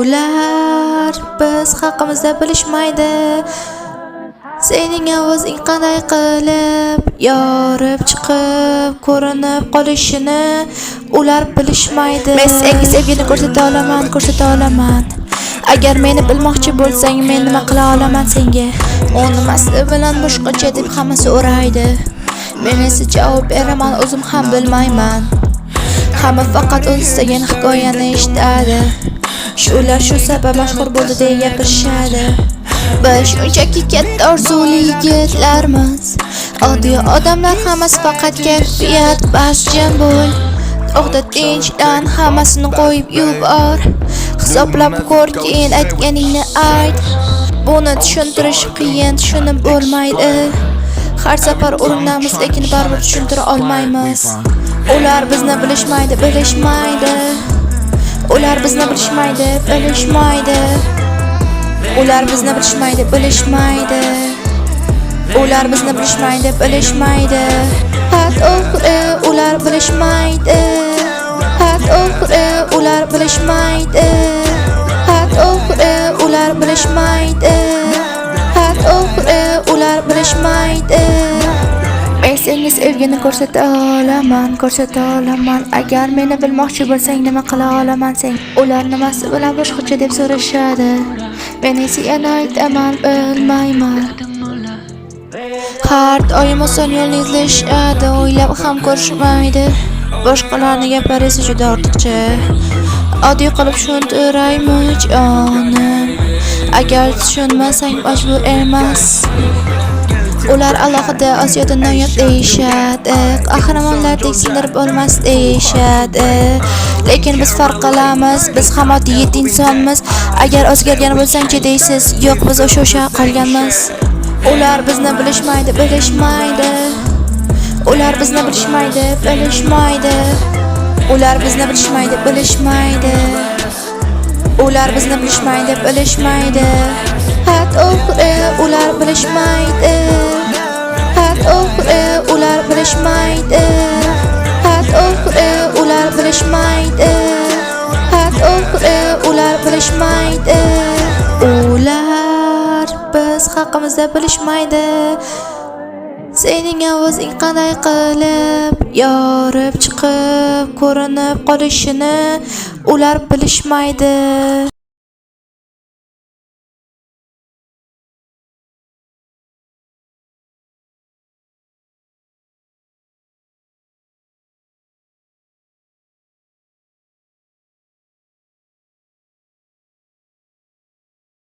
Ular biz haqimizda bilishmaydi. Sening ovozing qanday qilib yorib chiqib ko'rinib qolishini ular bilishmaydi. Men senga sevgini ko'rsata olaman. Agar meni bilmoqchi bo'lsang, men nima qila olaman senga? U nimasi bilan boshqacha deb hammasi o'raydi. Men esa javob beraman, o'zim ham bilmayman. Hamma faqat o'z istagan hikoyani eshitadi. Shular shu sabab mashhur bo'ldi deya gapirishadi. Biz shunchaki katta orzuli yigitlarmiz. Oddiy odamlar hammasi faqat kayfiyat. Bas jim bo'l, to'xta, tinchdan, hammasini qo'yib yubor. Hisoblab ko'r, keyin aytganingni ayt. Buni tushuntirish qiyin, tushunib bo'lmaydi. Har safar urinamiz, lekin baribir tushuntira olmaymiz. Ular bizni bilishmaydi. Ular bizni bilishmaydi. Ular bizni bilishmaydi. Hat oxiri ular bilishmaydi. Hat oxiri ular bilishmaydi. Hat oxiri ular bilishmaydi. Hat oxiri ular bilishmaydi. Men senga sevgini ko'rsata olaman. Agar meni bilmoqchi bo'lsang, nima qila olaman sen? Ular nimasi bilan boshqacha deb so'rashadi. Men esa yana aytaman, bilmayman. Har doim oson yo'lni izlashadi, o'ylab ham ko'rishmaydi. Boshqalarning gaplari esa juda ortiqcha. Oddiy qilib tushuntiraymi jonim? Agar tushunmasang majbur emas. Ular alohida Osiyoda noyob deyishadi. Qahramonlardek sindirib olmas deyishadi. Lekin biz farq qilamiz. Biz ham oddiy insonmiz. Agar o'zgargan bo'lsang-chi deysiz. Yo'q, biz o'sha qolganmiz. Ular bizni bilishmaydi. Ular bizni bilishmaydi. Ular bizni bilishmaydi. Hat oxiri ular bilishmaydi. Hat oxiri ular bilishmaydi. Hat oxiri ular bilishmaydi. Hat oxiri ular bilishmaydi. Ular biz haqimizda bilishmaydi. Sening ovozing qanday qilib yorib chiqib ko'rinib qolishini ular bilishmaydi.